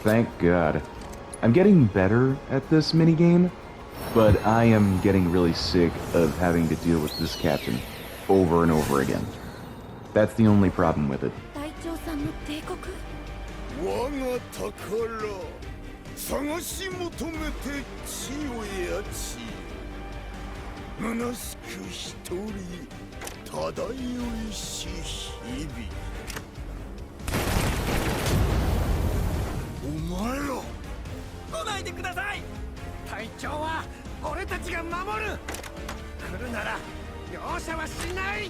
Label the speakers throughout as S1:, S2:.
S1: Thank God. I'm getting better at this minigame, but I am getting really sick of having to deal with this captain over and over again. That's the only problem with it.
S2: 我が宝探し求めて地をやち虚しく一人漂いし日々お前ら来ないでください隊長は俺たちが守る来るなら容赦はしない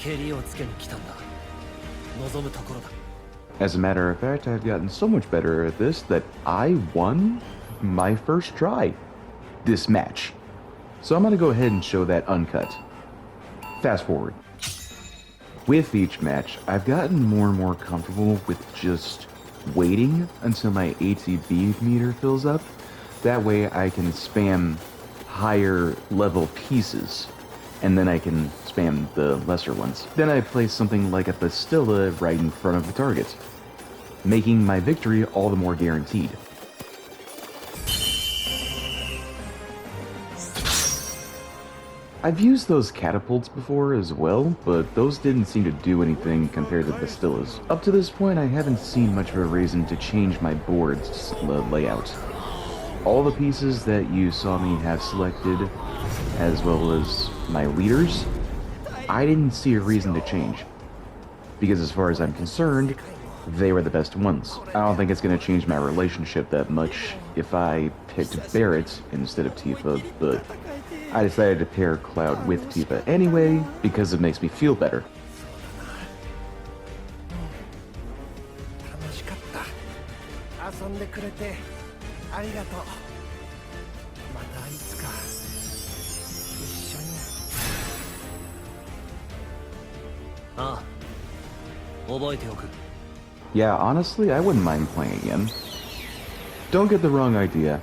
S2: ケリをつけに来たんだ望むところだ
S1: As a matter of fact, I've gotten so much better at this that I won my first try this match. So I'm going to go ahead and show that uncut. Fast forward. With each match, I've gotten more and more comfortable with just waiting until my ATB meter fills up. That way I can spam higher level pieces, and then I can spam the lesser ones. Then I place something like a Bastilla right in front of the target, making my victory all the more guaranteed. I've used those catapults before as well, but those didn't seem to do anything compared to Bastillas. Up to this point, I haven't seen much of a reason to change my board's layout. All the pieces that you saw me have selected, as well as my leaders, I didn't see a reason to change. Because as far as I'm concerned, they were the best ones. I don't think it's going to change my relationship that much if I picked Barret instead of Tifa, but I decided to pair Cloud with Tifa anyway, because it makes me feel better. Yeah, honestly, I wouldn't mind playing again. Don't get the wrong idea.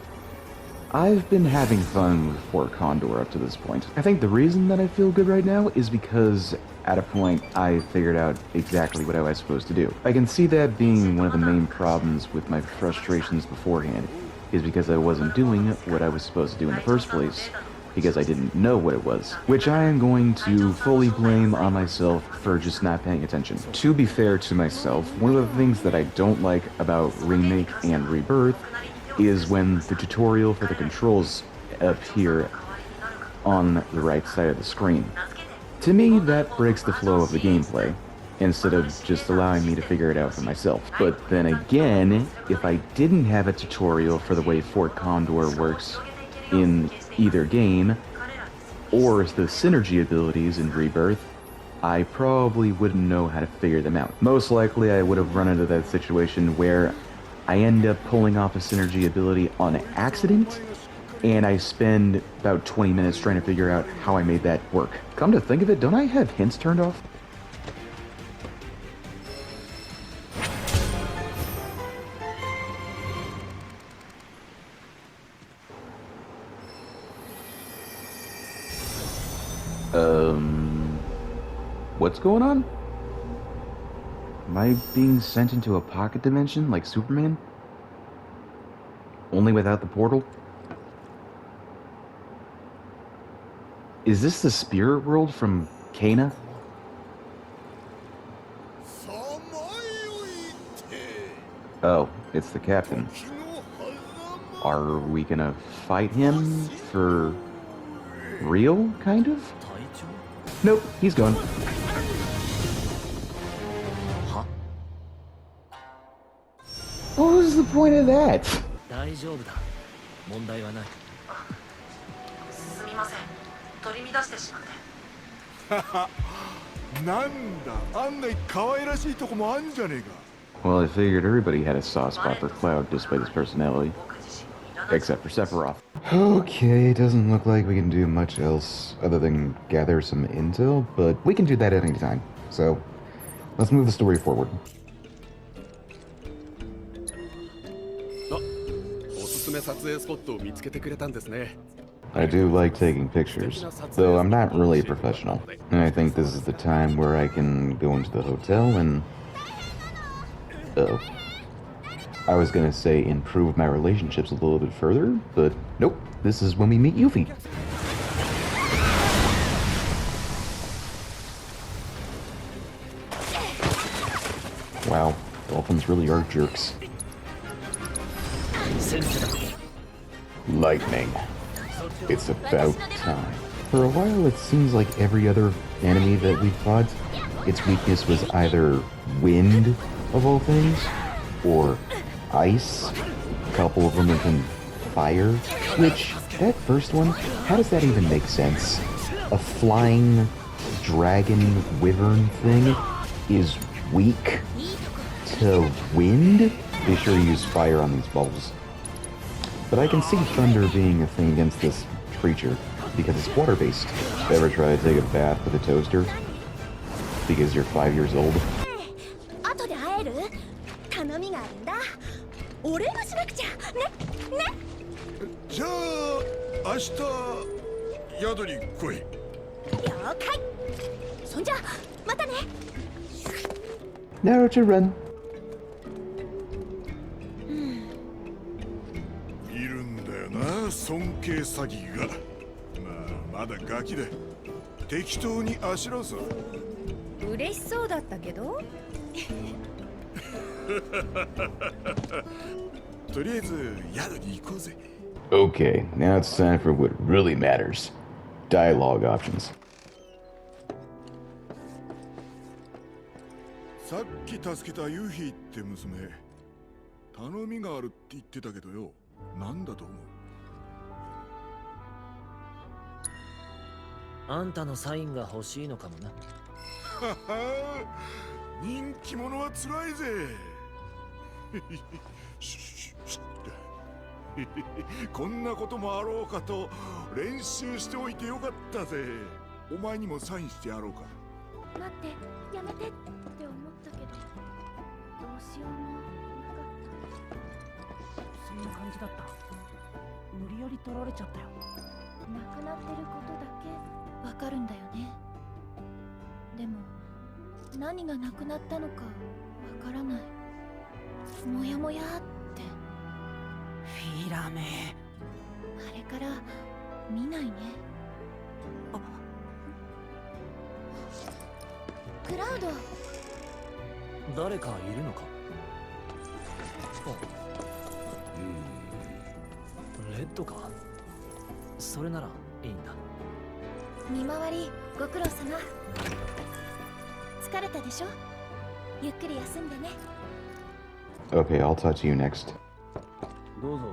S1: I've been having fun with Fort Condor up to this point. I think the reason that I feel good right now is because at a point I figured out exactly what I was supposed to do. I can see that being one of the main problems with my frustrations beforehand, is because I wasn't doing what I was supposed to do in the first place, because I didn't know what it was, which I am going to fully blame on myself for just not paying attention. To be fair to myself, one of the things that I don't like about Remake and Rebirth is when the tutorial for the controls appear on the right side of the screen. To me, that breaks the flow of the gameplay, instead of just allowing me to figure it out for myself. But then again, if I didn't have a tutorial for the way Fort Condor works in either game, or the synergy abilities in Rebirth, I probably wouldn't know how to figure them out. Most likely I would have run into that situation where I end up pulling off a synergy ability on accident, and I spend about 20 minutes trying to figure out how I made that work. Come to think of it, don't I have hints turned off? What's going on? Am I being sent into a pocket dimension like Superman? Only without the portal? Is this the spirit world from Kena? Oh, it's the captain. Are we gonna fight him for real, kind of? Nope, he's gone. What was the point of that?
S3: 大丈夫だ。問題はない。
S4: すみません。取り乱してしまって。
S2: なんだ、あんな可愛らしいとこもあんじゃねえか。
S1: Well, I figured everybody had a soft spot for Cloud despite his personality. Except for Sephiroth. Okay, doesn't look like we can do much else other than gather some intel, but we can do that at any time. So, let's move the story forward. I do like taking pictures, though I'm not really a professional. And I think this is the time where I can go into the hotel and... Uh-oh. I was gonna say improve my relationships a little bit further, but nope, this is when we meet Yuffie. Wow, dolphins really are jerks. Lightning. It's about time. For a while, it seems like every other enemy that we fought, its weakness was either wind, of all things, or ice. A couple of them have been fire, which, that first one, how does that even make sense? A flying dragon wyvern thing is weak to wind? Be sure to use fire on these bubbles. But I can see thunder being a thing against this creature, because it's water-based. Ever try to take a bath with a toaster? Because you're 5 years old?
S5: 後で会える？頼みがあるんだ。お礼をしなくちゃ。ね、ね。
S6: じゃあ明日宿に来い。
S5: 了解。そんじゃまたね。
S1: Naruto run.
S6: いるんだよな、尊敬詐欺が。まあまだガキで適当にあしらうさ。
S5: 嬉しそうだったけど。
S6: とりあえず宿に行こうぜ。
S1: Okay, now it's time for what really matters. Dialogue options.
S6: さっき助けたユーヒーって娘、頼みがあるって言ってたけどよ、なんだと思う？
S3: あんたのサインが欲しいのかもな。
S6: はは人気者はつらいぜ。シュッシュッシュッこんなこともあろうかと練習しておいてよかったぜ。お前にもサインしてやろうか。
S5: 待って、やめてって思ったけど、どうしようもなかった。
S7: そんな感じだった。無理やり取られちゃったよ。
S5: なくなってることだけわかるんだよね。でも何がなくなったのかわからない。もやもやって。
S7: フィラメ。
S5: あれから見ないね。クラウド。
S3: 誰かいるのか？レッドか？それならいいんだ。
S5: 見回りご苦労様。疲れたでしょ？ゆっくり休んでね。
S1: Okay, I'll talk to you next.
S3: どうぞ。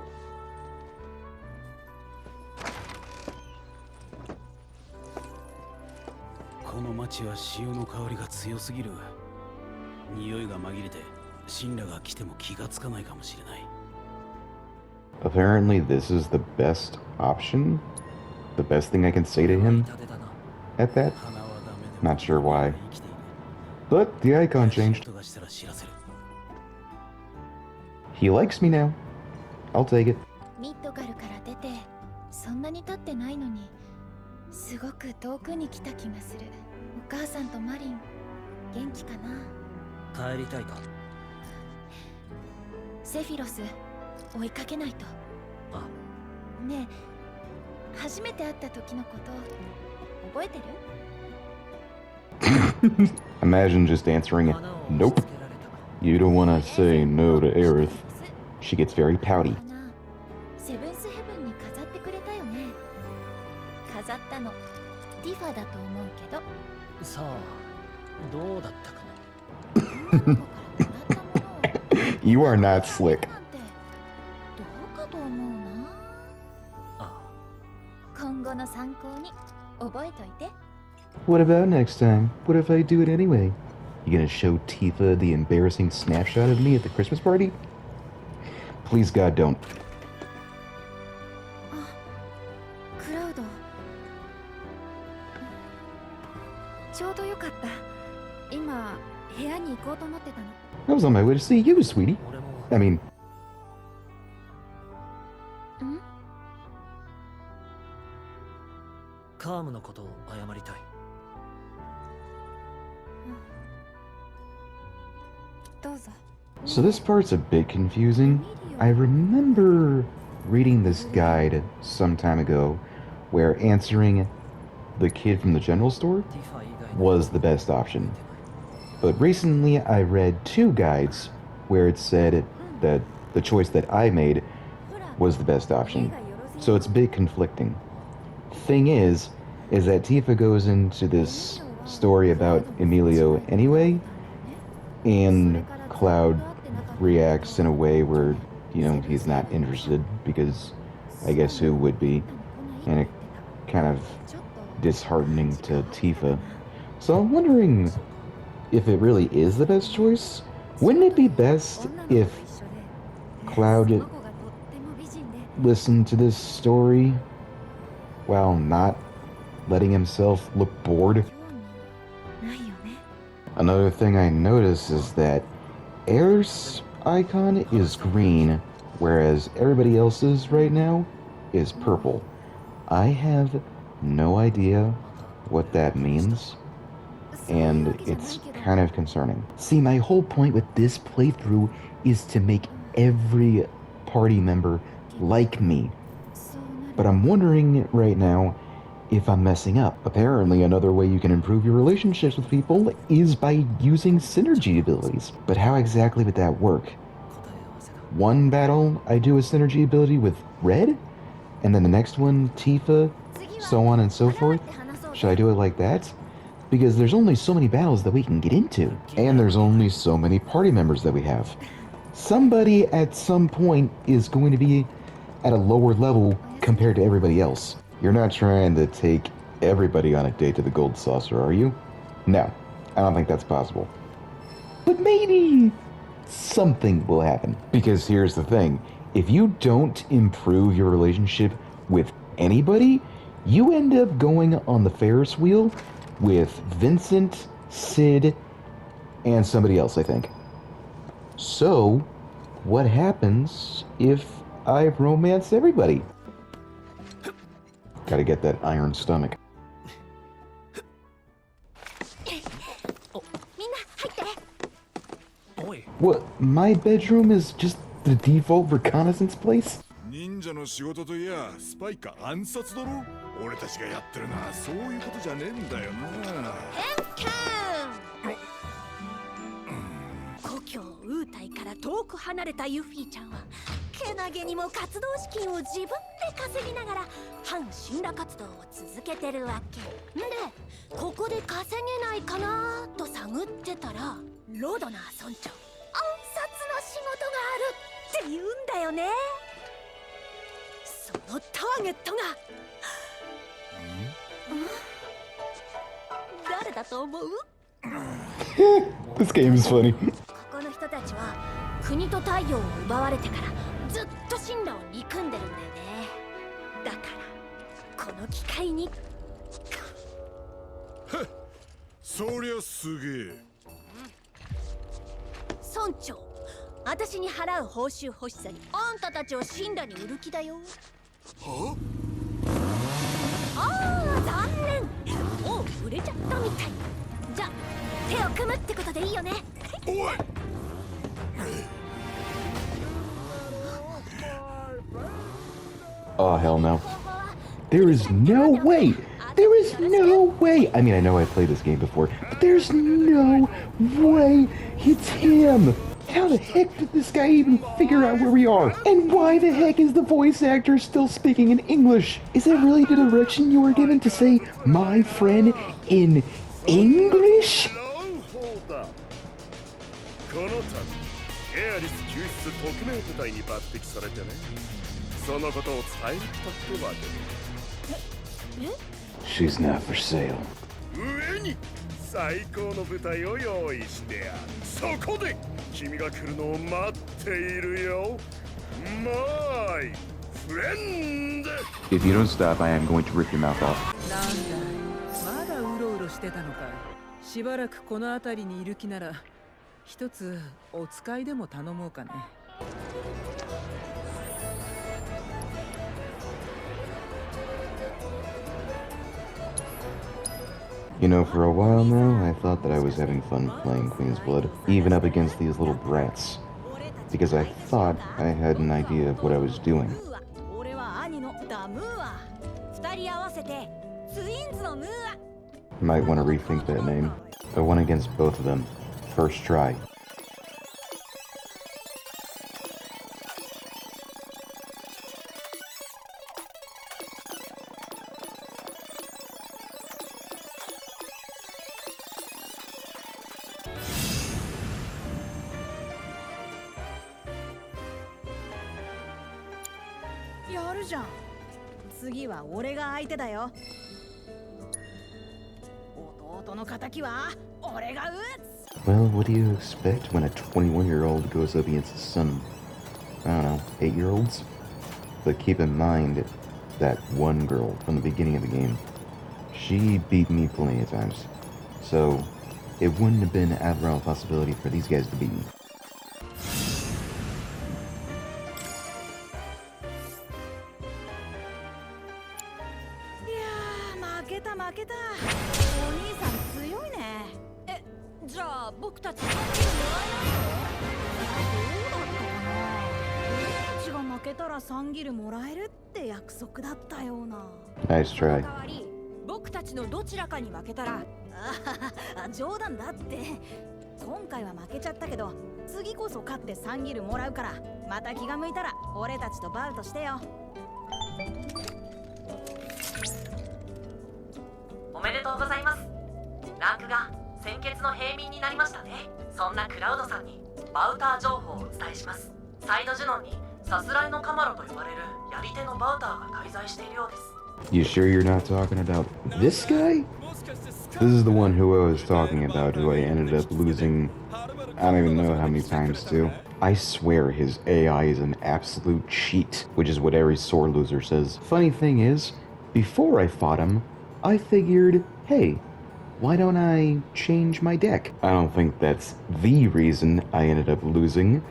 S8: この町は潮の香りが強すぎる。匂いが紛れて神羅が来ても気がつかないかもしれない。
S1: Apparently, this is the best option. The best thing I can say to him at that. Not sure why. But the icon changed. He likes me now. I'll take it.
S5: ミッドガルから出てそんなに経ってないのにすごく遠くに来た気がする。お母さんとマリン元気かな？
S3: 帰りたいか？
S5: セフィロス追いかけないと。
S3: あ、
S5: ねえ、初めて会った時のこと覚えてる？
S1: Imagine just answering it. Nope. You don't want to say no to Aerith. She gets very pouty.
S5: セブンスヘブンに飾ってくれたよね。飾ったのティファだと思うけど。
S3: さあ、どうだったかな。
S1: You are not slick.
S5: どうかと思うな。
S3: ああ、
S5: 今後の参考に覚えといて。
S1: What about next time? What if I do it anyway? You gonna show Tifa the embarrassing snapshot of me at the Christmas party? Please God, don't.
S5: クラウド。ちょうどよかった。今部屋に行こうと思ってたの。
S1: I was on my way to see you, sweetie.
S3: 俺も
S1: I mean,
S3: カームのことを謝りたい。
S5: どうぞ。
S1: so So this part's a bit confusing. I remember reading this guide some time ago where answering the kid from the general store was the best option. But recently I read two guides where it said that the choice that I made was the best option. So it's a bit conflicting. Thing is that Tifa goes into this story about Emilio anyway, and Cloud reacts in a way where, you know, he's not interested, because I guess who would be? And it kind of disheartening to Tifa. So I'm wondering if it really is the best choice. Wouldn't it be best if Cloud listened to this story while not letting himself look bored? Another thing I notice is that Air's icon is green, whereas everybody else's right now is purple. I have no idea what that means, and it's kind of concerning. See, my whole point with this playthrough is to make every party member like me. But I'm wondering right now if I'm messing up. Apparently, another way you can improve your relationships with people is by using synergy abilities. But how exactly would that work? One battle, I do a synergy ability with Red, and then the next one, Tifa, so on and so forth? Should I do it like that? Because there's only so many battles that we can get into, and there's only so many party members that we have. Somebody at some point is going to be at a lower level compared to everybody else. You're not trying to take everybody on a date to the Gold Saucer, are you? No, I don't think that's possible. But maybe something will happen. Because here's the thing, if you don't improve your relationship with anybody, you end up going on the Ferris wheel with Vincent, Sid, and somebody else, I think. So, what happens if I romance everybody? Gotta get that iron stomach. What? My bedroom is just the default reconnaissance place?
S6: 忍者の仕事といやスパイか暗殺だろ。俺たちがやってるのはそういうことじゃねえんだよな。
S9: 故郷ウータイから遠く離れたユフィちゃんはけなげにも活動資金を自分で稼ぎながら反神羅活動を続けてるわけで、ここで稼げないかなと探ってたらロドナー村長暗殺の仕事があるって言うんだよね。そのターゲットが誰だと思う？
S1: This game is funny.
S9: ここの人たちは国と太陽を奪われてからずっと神羅を憎んでるんだよね。だからこの機会に
S6: そりゃすげえ。
S9: 村長、私に払う報酬欲しさにあんたたちを神羅に売る気だよ。
S6: は
S9: ああ、残念。もう売れちゃったみたい。じゃあ手を組むってことでいいよね。
S6: おい。
S1: Oh, hell no. There is no way! There is no way! I mean, I know I've played this game before, but there's no way it's him! How the heck did this guy even figure out where we are? And why the heck is the voice actor still speaking in English? Is that really the direction you were given to say, my friend, in English?
S10: この度エアリス救出特命部隊に抜擢されてね、そのことを伝えに来たってわけで。
S1: She's not for sale.
S10: 上に最高の部隊を用意してやる。そこで君が来るのを待っているよ。My friend.
S1: If you don't stop, I am going to rip your mouth off.
S11: なんだい、まだうろうろしてたのかい。しばらくこの辺りにいる気なら一つお使いでも頼もうかね。
S1: You know, for a while now, I thought that I was having fun playing Queen's Blood, even up against these little brats. because I thought I had an idea of what I was doing.
S9: 俺は兄のダムーア。二人合わせてツインズのムーア。
S1: Might want to rethink that name. I went against both of them. First try. Well, what do you expect when a 21-year-old goes up against some, I don't know, 8-year-olds? But keep in mind that one girl from the beginning of the game, she beat me plenty of times. So, it wouldn't have been out of realm possibility for these guys to beat me.
S9: じゃあ僕たち3人もらえないの？どうだったかな。僕たちが負けたら3ギルもらえるって約束だったような。
S1: Nice try.
S9: 代わり僕たちのどちらかに負けたら、冗談だって。今回は負けちゃったけど、次こそ勝って3ギルもらうから、また気が向いたら俺たちとバウトしてよ。
S4: おめでとうございます。ランクが先決の平民になりましたね。そんなクラウドさんにバウター情報をお伝えします。サイドジュノンにさすらいのカマロと呼ばれるやり手のバウターが滞在しているようです。
S1: You sure you're not talking about this guy? This is the one who I was talking about, who I ended up losing I don't even know how many times to. I swear his AI is an absolute cheat, which is what every sore loser says. Funny thing is, before I fought him, I figured, hey, why don't I change my deck? I don't think that's the reason I ended up losing,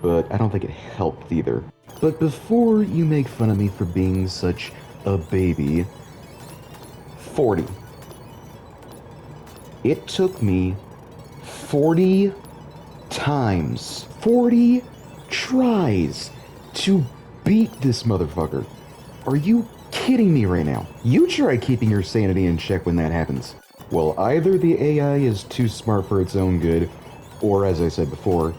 S1: but I don't think it helped either. But before you make fun of me for being such a baby, 40. It took me 40 times, 40 tries to beat this motherfucker. Are you kidding me right now? You try keeping your sanity in check when that happens. Well, either the AI is too smart for its own good, or as I said before,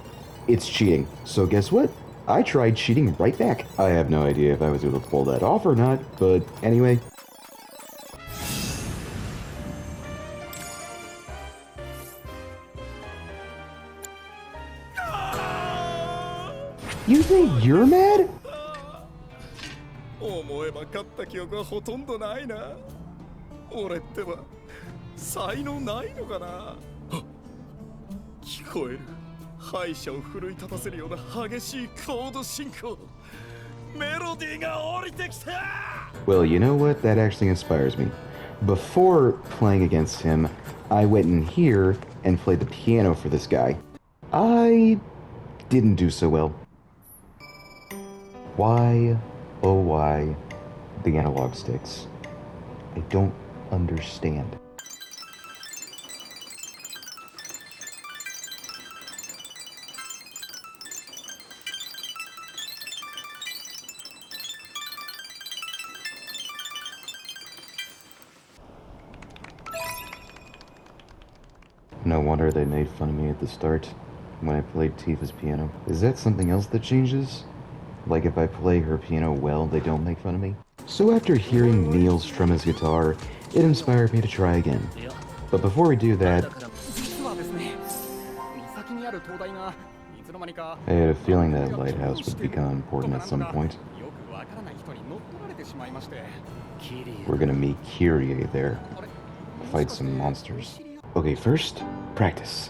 S1: it's cheating. So guess what? I tried cheating right back. I have no idea if I was able to pull that off or not, but anyway. You think you're mad?
S10: 思えば勝った記憶はほとんどないな。俺ってば才能ないのかな。あ、聞こえる。敗者を奮い立たせるような激しいコード進行。メロディーが降りてきた。
S1: Well, you know what? That actually inspires me. Before playing against him, I went in here and played the piano for this guy. I didn't do so well. Why, oh why, the analog sticks? I don't understand. No wonder they made fun of me at the start when I played Tifa's piano. Is that something else that changes? Like if I play her piano well, they don't make fun of me? So after hearing Neil strum his guitar, it inspired me to try again. But before we do that, I had a feeling that lighthouse would become important at some point. We're gonna meet Kyrie there, fight some monsters. Okay, first, practice.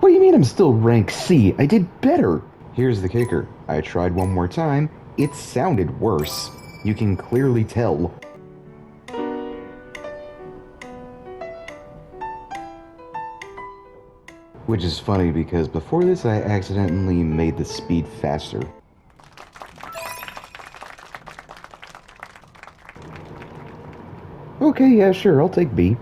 S1: What do you mean I'm still rank C? I did better. Here's the kicker. I tried one more time. It sounded worse. You can clearly tell. Which is funny because before this I accidentally made the speed faster. Okay, yeah, sure, I'll take B.